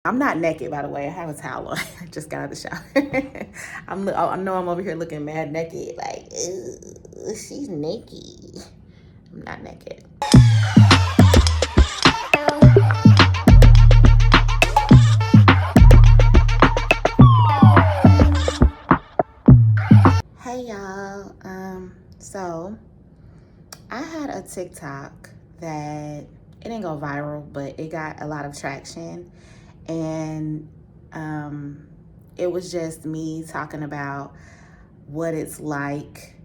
I'm not naked, by the way. I have a towel on. I just got out of the shower. I know I'm over here looking mad naked. Like, ew, she's naked. I'm not naked. Hey y'all. So I had a TikTok that it didn't go viral, but it got a lot of traction. And it was just me talking about what it's like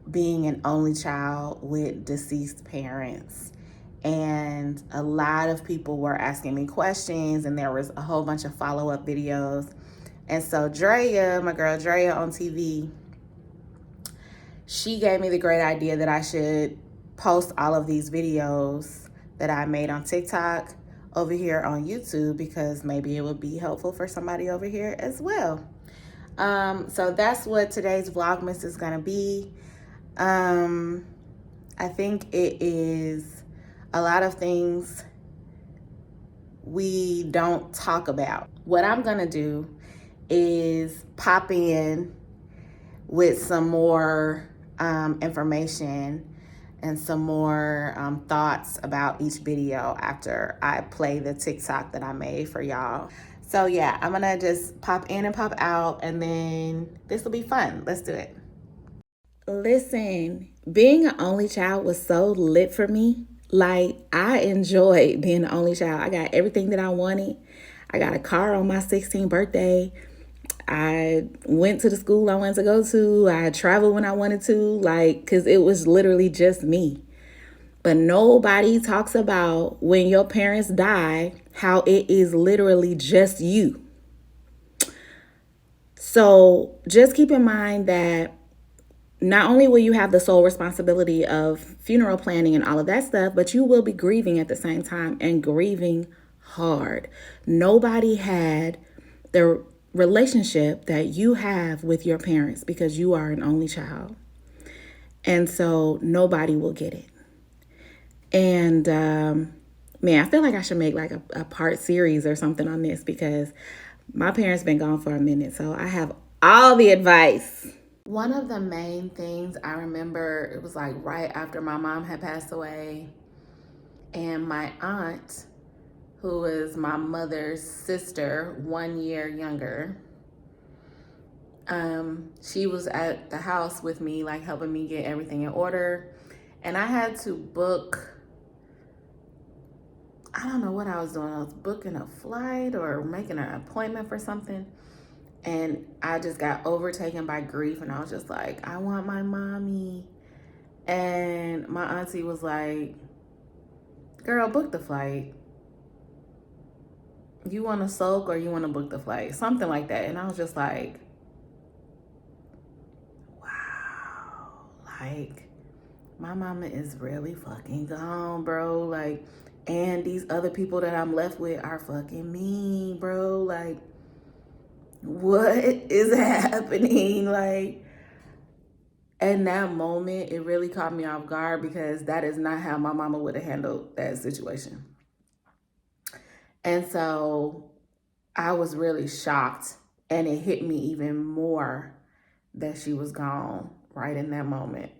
being an only child with deceased parents. And a lot of people were asking me questions, and there was a whole bunch of follow-up videos. And so Drea, my girl Drea on TV, she gave me the great idea that I should post all of these videos that I made on TikTok over here on YouTube, because maybe it would be helpful for somebody over here as well. So that's what today's Vlogmas is gonna be. I think it is a lot of things we don't talk about. What I'm gonna do is pop in with some more information and some more thoughts about each video after I play the TikTok that I made for y'all. So yeah, I'm gonna just pop in and pop out, and then this will be fun. Let's do it. Listen, being an only child was so lit for me. Like, I enjoyed being the only child. I got everything that I wanted. I got a car on my 16th birthday. I went to the school I wanted to go to. I traveled when I wanted to, like, because it was literally just me. But nobody talks about when your parents die, how it is literally just you. So just keep in mind that not only will you have the sole responsibility of funeral planning and all of that stuff, but you will be grieving at the same time, and grieving hard. Nobody had the relationship that you have with your parents because you are an only child. And so nobody will get it. And man, I feel like I should make like a part series or something on this, because my parents been gone for a minute, so I have all the advice. One of the main things I remember, it was like right after my mom had passed away, and my aunt, who is my mother's sister, 1 year younger, she was at the house with me, like helping me get everything in order. And I had to book, I don't know what I was doing. I was booking a flight or making an appointment for something. And I just got overtaken by grief, and I was just like, I want my mommy. And my auntie was like, girl, book the flight. You want to sulk or you want to book the flight? Something like that. And I was just like, wow, like, my mama is really fucking gone, bro. Like, and these other people that I'm left with are fucking mean, bro. Like, what is happening? Like, in that moment, it really caught me off guard, because that is not how my mama would have handled that situation. And so I was really shocked, and it hit me even more that she was gone right in that moment.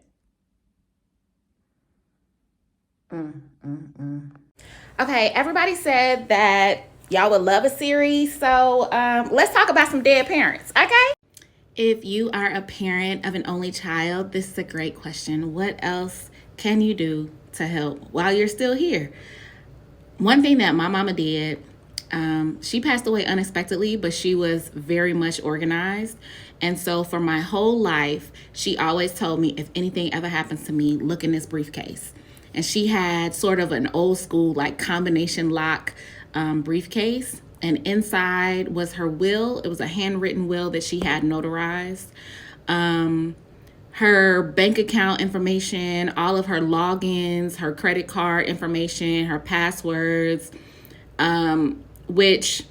Okay, everybody said that y'all would love a series, so let's talk about some dead parents, okay? If you are a parent of an only child, this is a great question. What else can you do to help while you're still here? One thing that my mama did, she passed away unexpectedly, but she was very much organized. And so for my whole life, she always told me, if anything ever happens to me, look in this briefcase. And she had sort of an old school, like, combination lock briefcase. And inside was her will. It was a handwritten will that she had notarized. Her bank account information, all of her logins, her credit card information, her passwords, which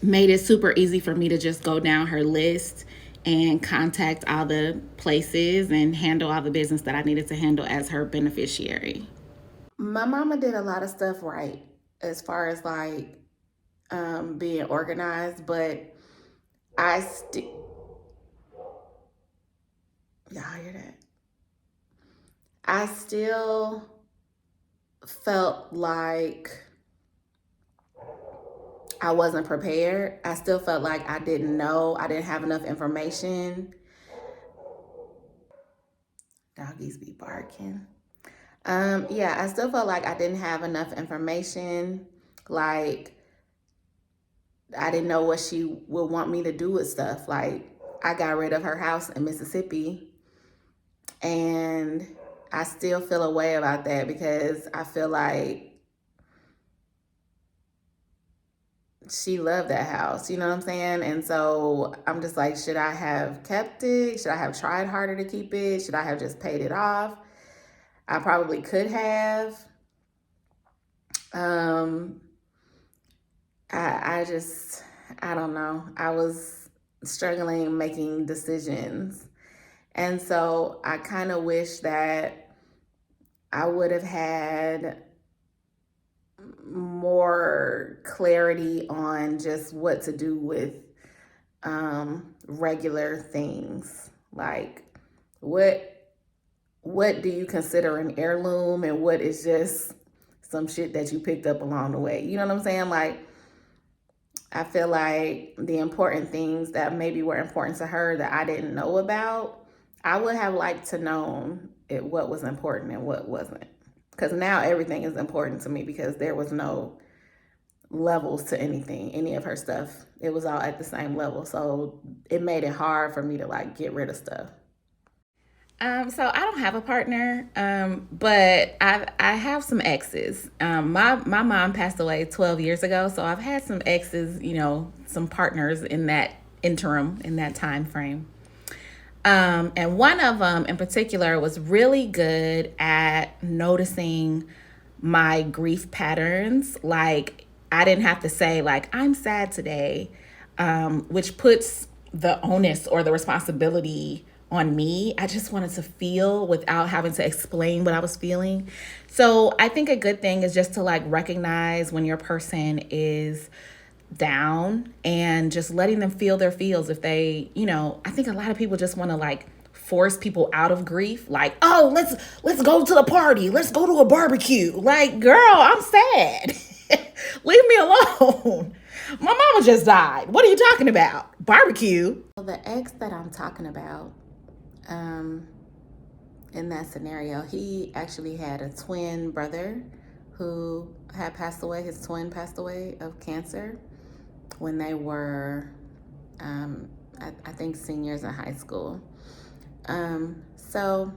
made it super easy for me to just go down her list and contact all the places and handle all the business that I needed to handle as her beneficiary. My mama did a lot of stuff right, as far as like being organized, but I still, y'all hear that? I still felt like I wasn't prepared. I still felt like I didn't know, I didn't have enough information. Doggies be barking. Yeah, I still felt like I didn't have enough information. Like, I didn't know what she would want me to do with stuff. Like, I got rid of her house in Mississippi, and I still feel a way about that because I feel like she loved that house, you know what I'm saying? And so I'm just like, should I have kept it? Should I have tried harder to keep it? Should I have just paid it off? I probably could have. Um, I just, I don't know. I was struggling making decisions. And so I kind of wish that I would have had more clarity on just what to do with regular things. Like, what do you consider an heirloom and what is just some shit that you picked up along the way? You know what I'm saying? Like, I feel like the important things that maybe were important to her that I didn't know about, I would have liked to know what was important and what wasn't. Because now everything is important to me because there was no levels to anything, any of her stuff. It was all at the same level. So it made it hard for me to like get rid of stuff. So I don't have a partner, but I have some exes. My mom passed away 12 years ago, so I've had some exes, you know, some partners in that interim, in that time frame. And one of them in particular was really good at noticing my grief patterns. Like, I didn't have to say like I'm sad today, which puts the onus or the responsibility on me. I just wanted to feel without having to explain what I was feeling. So I think a good thing is just to like recognize when your person is down and just letting them feel their feels. If they, you know, I think a lot of people just want to like force people out of grief. Like, oh, let's go to the party. Let's go to a barbecue. Like, girl, I'm sad. Leave me alone. My mama just died. What are you talking about? Barbecue. Well, the ex that I'm talking about, in that scenario, he actually had a twin brother who had passed away. His twin passed away of cancer when they were, I think, seniors in high school. So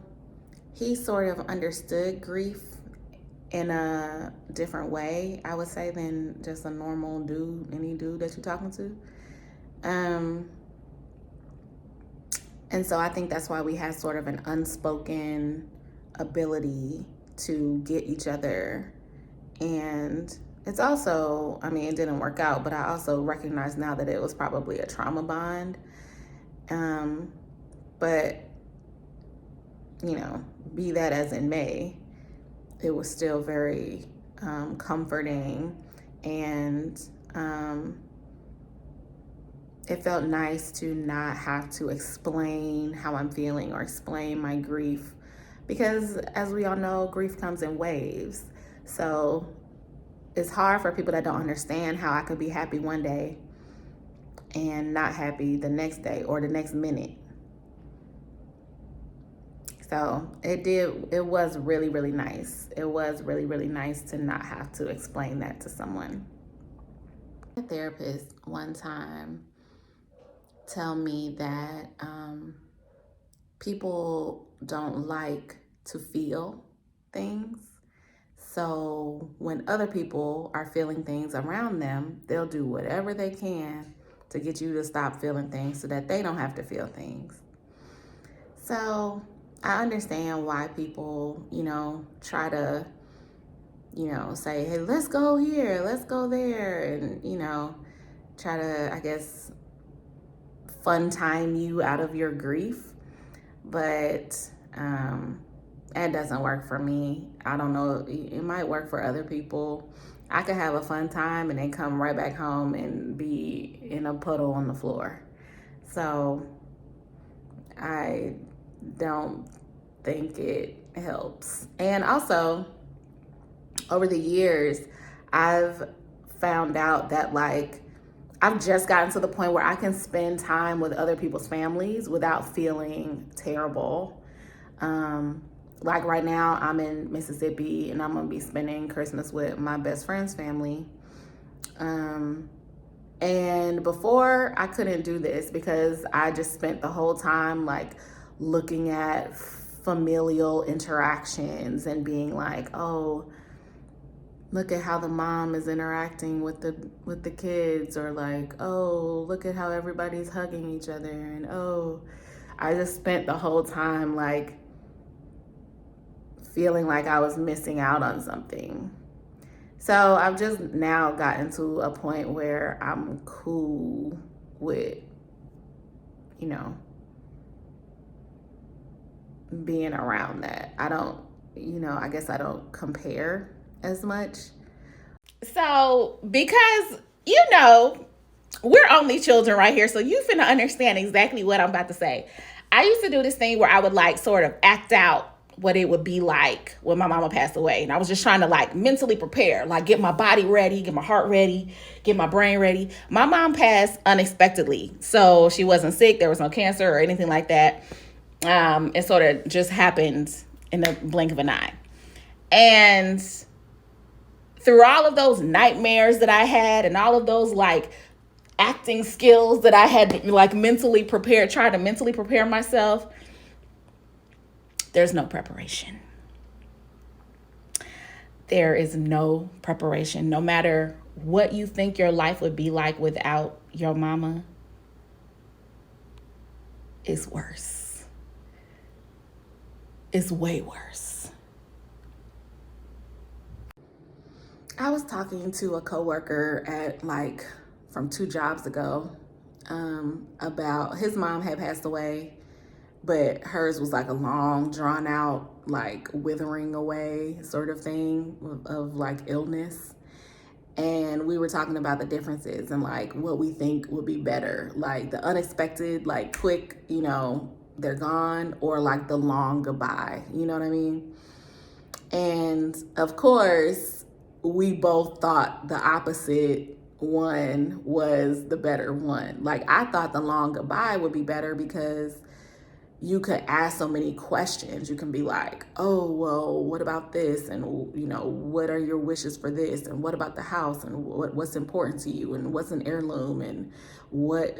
he sort of understood grief in a different way, I would say, than just a normal dude, any dude that you're talking to. And so I think that's why we have sort of an unspoken ability to get each other. And it's also, I mean, it didn't work out, but I also recognize now that it was probably a trauma bond. But, you know, be that as it may, it was still very comforting, and it felt nice to not have to explain how I'm feeling or explain my grief, because as we all know, grief comes in waves. So it's hard for people that don't understand how I could be happy one day and not happy the next day or the next minute. So it was really, really nice. It was really, really nice to not have to explain that to someone. A therapist one time tell me that people don't like to feel things. So when other people are feeling things around them, they'll do whatever they can to get you to stop feeling things so that they don't have to feel things. So I understand why people, you know, try to, you know, say, hey, let's go here, let's go there, and, you know, try to, I guess, fun time you out of your grief. But that doesn't work for me. I don't know, it might work for other people. I could have a fun time and then come right back home and be in a puddle on the floor. So I don't think it helps. And also, over the years, I've found out that like I've just gotten to the point where I can spend time with other people's families without feeling terrible. Like right now, I'm in Mississippi and I'm gonna be spending Christmas with my best friend's family. And before, I couldn't do this because I just spent the whole time like looking at familial interactions and being like, oh, look at how the mom is interacting with the kids, or like, oh, look at how everybody's hugging each other, and oh, I just spent the whole time like feeling like I was missing out on something. So I've just now gotten to a point where I'm cool with, you know, being around that. I don't, I guess I don't compare as much. So, because, we're only children right here, so you finna understand exactly what I'm about to say. I used to do this thing where I would like sort of act out what it would be like when my mama passed away. And I was just trying to like mentally prepare, like get my body ready, get my heart ready, get my brain ready. My mom passed unexpectedly. So she wasn't sick. There was no cancer or anything like that. It sort of just happened in the blink of an eye. And through all of those nightmares that I had and all of those like acting skills that I had like mentally prepared, tried to mentally prepare myself, there's no preparation. There is no preparation. No matter what you think your life would be like without your mama, it's worse. It's way worse. I was talking to a coworker at like from 2 jobs ago about his mom had passed away, but hers was like a long, drawn out, like withering away sort of thing of like illness. And we were talking about the differences and like what we think would be better, like the unexpected, like quick, they're gone, or like the long goodbye, you know what I mean? And of course, we both thought the opposite one was the better one. Like I thought the long goodbye would be better because you could ask so many questions. You can be like, oh, well, what about this? And, what are your wishes for this? And what about the house? And what's important to you? And what's an heirloom? And what,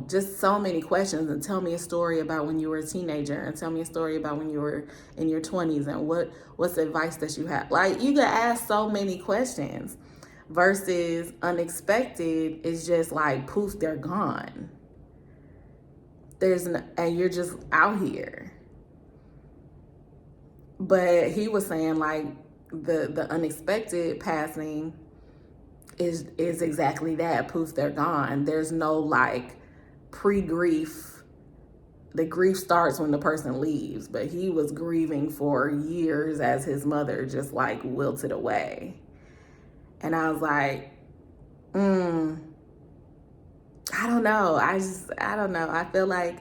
just so many questions. And tell me a story about when you were a teenager. And tell me a story about when you were in your 20s. And what's the advice that you have? Like, you could ask so many questions versus unexpected is just like, poof, they're gone. And you're just out here. But he was saying like the unexpected passing is exactly that. Poof, they're gone. There's no like pre-grief. The grief starts when the person leaves, but he was grieving for years as his mother just like wilted away. And I was like, I don't know. I don't know. I feel like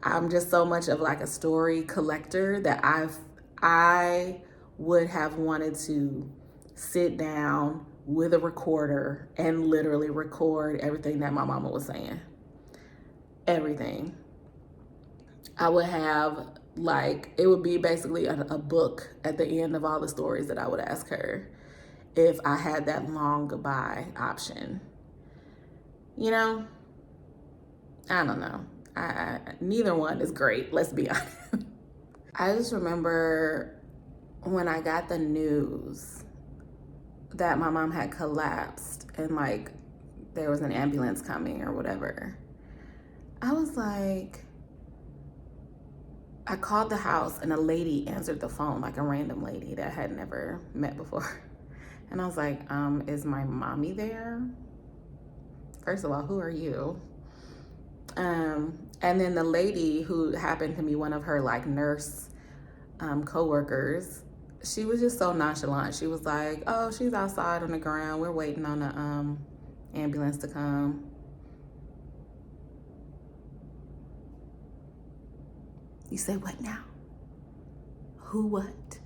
I'm just so much of like a story collector that I would have wanted to sit down with a recorder and literally record everything that my mama was saying. Everything. I would have like, it would be basically a book at the end of all the stories that I would ask her if I had that long goodbye option. I don't know. Neither one is great, let's be honest. I just remember when I got the news that my mom had collapsed and like there was an ambulance coming or whatever. I was like, I called the house and a lady answered the phone, like a random lady that I had never met before. And I was like, is my mommy there? First of all, who are you? And then the lady, who happened to be one of her like nurse coworkers, she was just so nonchalant. She was like, oh, she's outside on the ground. We're waiting on the ambulance to come. You say, what now? Who, what?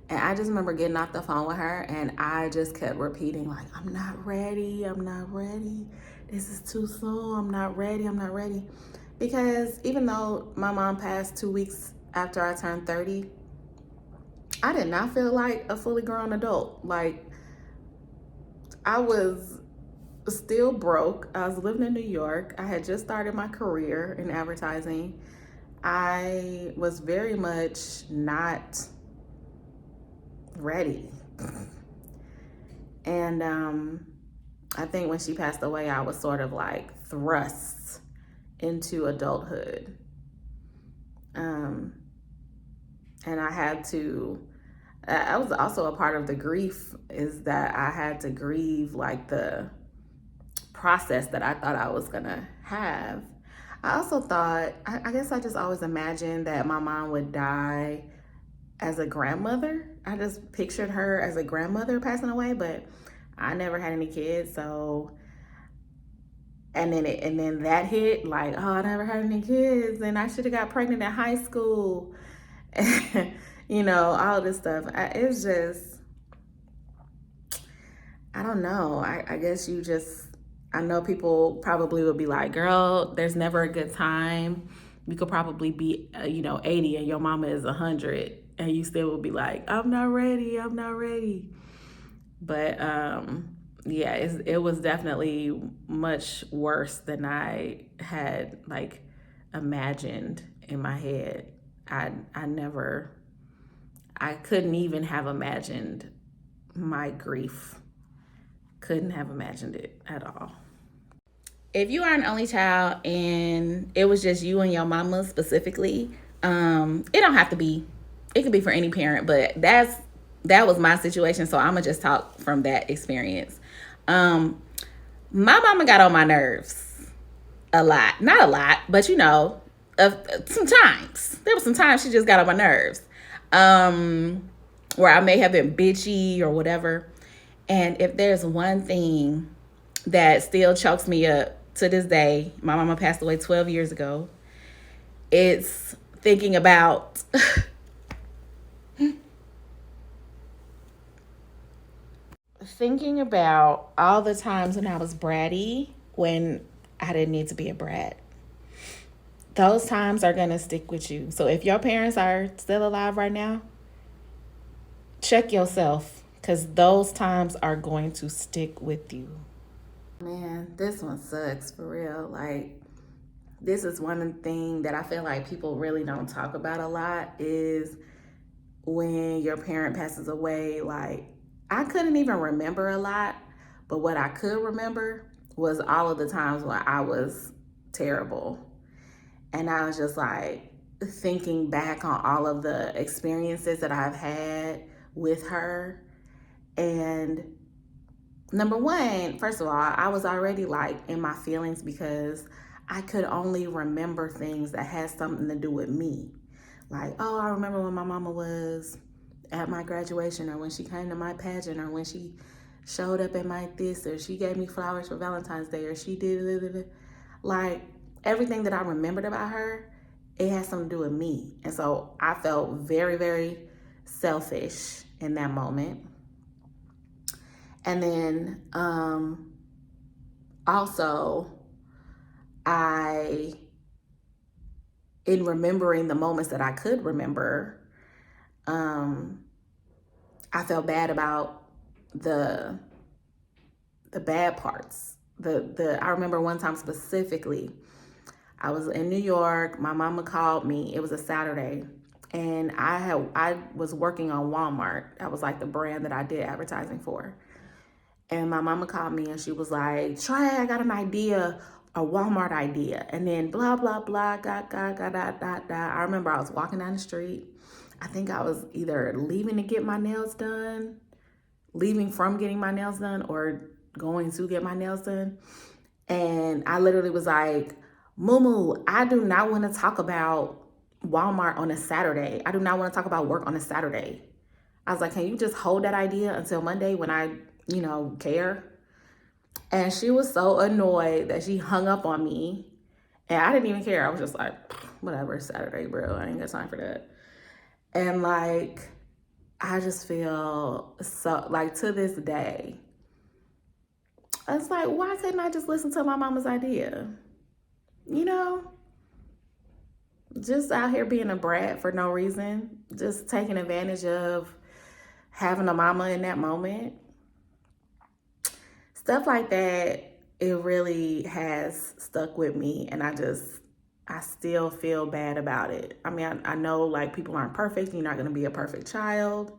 And I just remember getting off the phone with her, and I just kept repeating, like, I'm not ready. I'm not ready. This is too soon. I'm not ready. I'm not ready. Because even though my mom passed 2 weeks after I turned 30, I did not feel like a fully grown adult. Like, I was still broke. I was living in New York. I had just started my career in advertising. I was very much not ready. And I think when she passed away, I was sort of like thrust into adulthood. And I had to, I was also a part of the grief, is that I had to grieve like the process that I thought I was gonna have. I also thought, I guess I just always imagined that my mom would die as a grandmother. I just pictured her as a grandmother passing away, but I never had any kids, so and then that hit, like, oh, I never had any kids, and I should have got pregnant in high school. You know, all this stuff. It's just, I don't know. I guess you just, I know people probably would be like, girl, there's never a good time. You could probably be, 80 and your mama is 100 and you still would be like, I'm not ready. I'm not ready. But yeah, it was definitely much worse than I had like imagined in my head. I couldn't even have imagined my grief. Couldn't have imagined it at all. If you are an only child and it was just you and your mama specifically, it don't have to be. It could be for any parent, but that was my situation. So I'm gonna just talk from that experience. My mama got on my nerves a lot. Not a lot, but sometimes. There was some times she just got on my nerves. Where I may have been bitchy or whatever. And if there's one thing that still chokes me up to this day, my mama passed away 12 years ago, it's thinking about all the times when I was bratty, when I didn't need to be a brat. Those times are going to stick with you. So if your parents are still alive right now, check yourself, because those times are going to stick with you. Man, this one sucks for real. Like, this is one thing that I feel like people really don't talk about a lot, is when your parent passes away. Like, I couldn't even remember a lot, but what I could remember was all of the times when I was terrible. And I was just like thinking back on all of the experiences that I've had with her. And number one, first of all, I was already like in my feelings because I could only remember things that had something to do with me. Like, oh, I remember when my mama was at my graduation, or when she came to my pageant, or when she showed up at my this, or she gave me flowers for Valentine's Day, or she did. Like, everything that I remembered about her, it had something to do with me. And so I felt very, very selfish in that moment. And then also, in remembering the moments that I could remember, I felt bad about the bad parts. I remember one time specifically, I was in New York. My mama called me. It was a Saturday, and I was working on Walmart. That was like the brand that I did advertising for. And my mama called me and she was like, Trey, I got an idea, a Walmart idea. And then blah, blah, blah, I remember I was walking down the street. I think I was either leaving to get my nails done, leaving from getting my nails done, or going to get my nails done. And I literally was like, Moo, I do not want to talk about Walmart on a Saturday. I do not want to talk about work on a Saturday. I was like, can you just hold that idea until Monday when I, care? And she was so annoyed that she hung up on me. And I didn't even care. I was just like, whatever, Saturday, bro. I ain't got time for that. And like, I just feel so, like, to this day, it's like, why couldn't I just listen to my mama's idea? Just out here being a brat for no reason, just taking advantage of having a mama in that moment. Stuff like that, it really has stuck with me, and I still feel bad about it. I mean, I know like people aren't perfect, you're not gonna be a perfect child,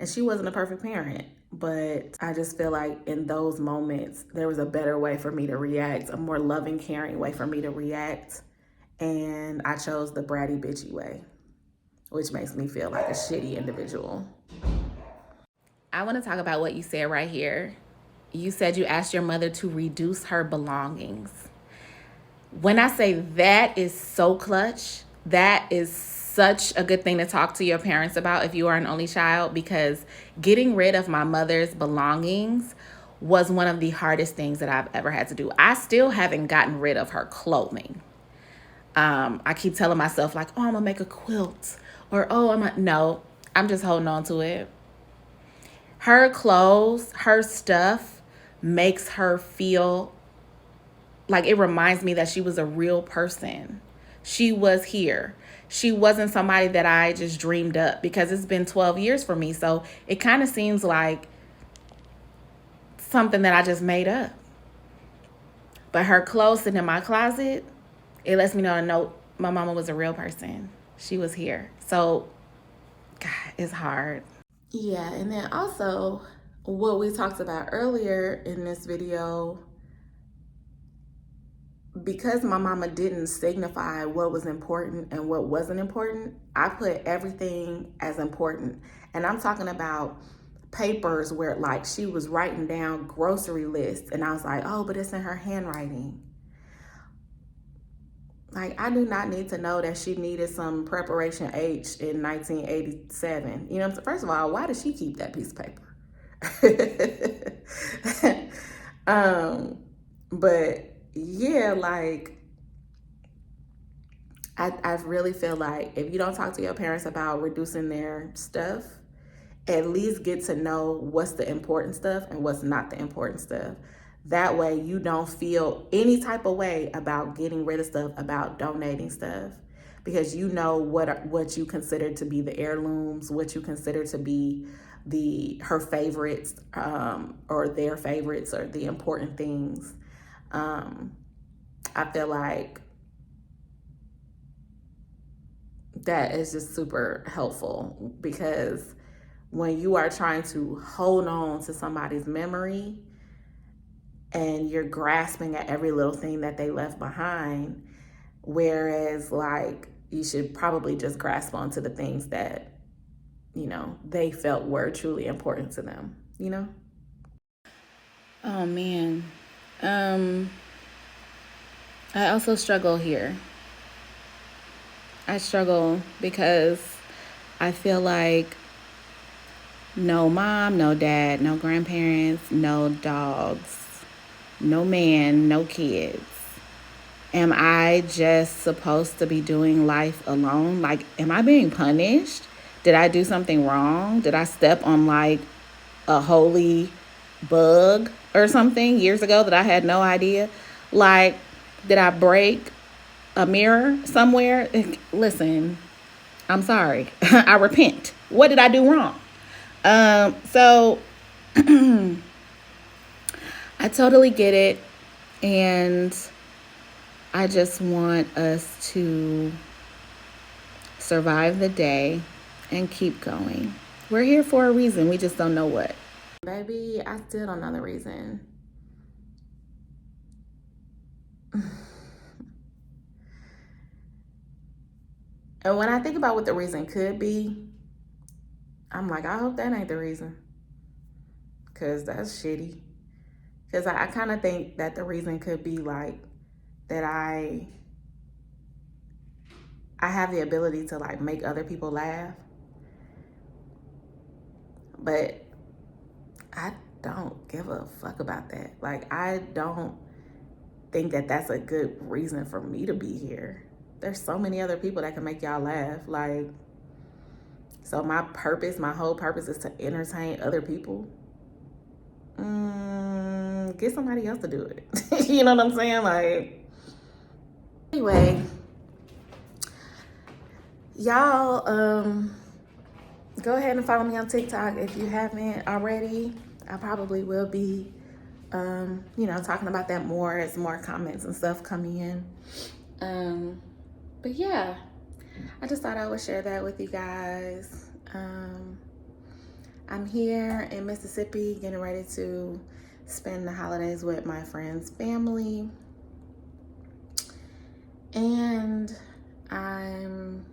and she wasn't a perfect parent, but I just feel like in those moments, there was a better way for me to react, a more loving, caring way for me to react, and I chose the bratty, bitchy way, which makes me feel like a shitty individual. I want to talk about what you said right here. You said you asked your mother to reduce her belongings. When I say that is so clutch, that is such a good thing to talk to your parents about if you are an only child, because getting rid of my mother's belongings was one of the hardest things that I've ever had to do. I still haven't gotten rid of her clothing. I keep telling myself like, oh, I'm gonna make a quilt, or no, I'm just holding on to it. Her clothes, her stuff makes her feel like, it reminds me that she was a real person. She was here. She wasn't somebody that I just dreamed up, because it's been 12 years for me. So it kind of seems like something that I just made up. But her clothes sitting in my closet, it lets me know my mama was a real person. She was here. So, God, it's hard. Yeah, and then also what we talked about earlier in this video, because my mama didn't signify what was important and what wasn't important, I put everything as important. And I'm talking about papers where like she was writing down grocery lists, and I was like, oh, but it's in her handwriting. Like, I do not need to know that she needed some preparation H in 1987. You know what I'm saying? First of all, why does she keep that piece of paper? But yeah, like, I really feel like if you don't talk to your parents about reducing their stuff, at least get to know what's the important stuff and what's not the important stuff. That way you don't feel any type of way about getting rid of stuff, about donating stuff, because you know what you consider to be the heirlooms, what you consider to be her favorites, or their favorites, or the important things. I feel like that is just super helpful, because when you are trying to hold on to somebody's memory and you're grasping at every little thing that they left behind, whereas like you should probably just grasp onto the things that, they felt were truly important to them, Oh man. I also struggle here. I struggle because I feel like no mom, no dad, no grandparents, no dogs, no man, no kids. Am I just supposed to be doing life alone? Like, am I being punished? Did I do something wrong? Did I step on like a holy bug or something years ago that I had no idea? Like, did I break a mirror somewhere? Listen, I'm sorry. I repent. What did I do wrong? So I totally get it. And I just want us to survive the day and keep going. We're here for a reason. We just don't know what. Baby, I still don't know the reason. And when I think about what the reason could be, I'm like, I hope that ain't the reason. Because that's shitty. Because I kind of think that the reason could be like that I have the ability to like make other people laugh. But I don't give a fuck about that. Like, I don't think that that's a good reason for me to be here. There's so many other people that can make y'all laugh. Like, so my purpose, my whole purpose is to entertain other people. Get somebody else to do it. You know what I'm saying? Like, anyway, y'all, go ahead and follow me on TikTok if you haven't already. I probably will be, talking about that more as more comments and stuff come in. But yeah, I just thought I would share that with you guys. I'm here in Mississippi getting ready to spend the holidays with my friend's family. And I'm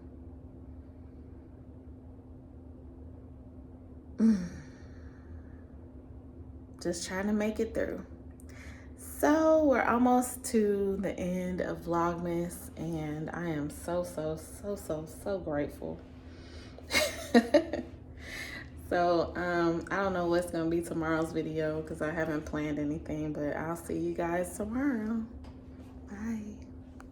just trying to make it through. So we're almost to the end of Vlogmas, and I am so grateful. So I don't know what's gonna be tomorrow's video because I haven't planned anything, but I'll see you guys tomorrow. Bye.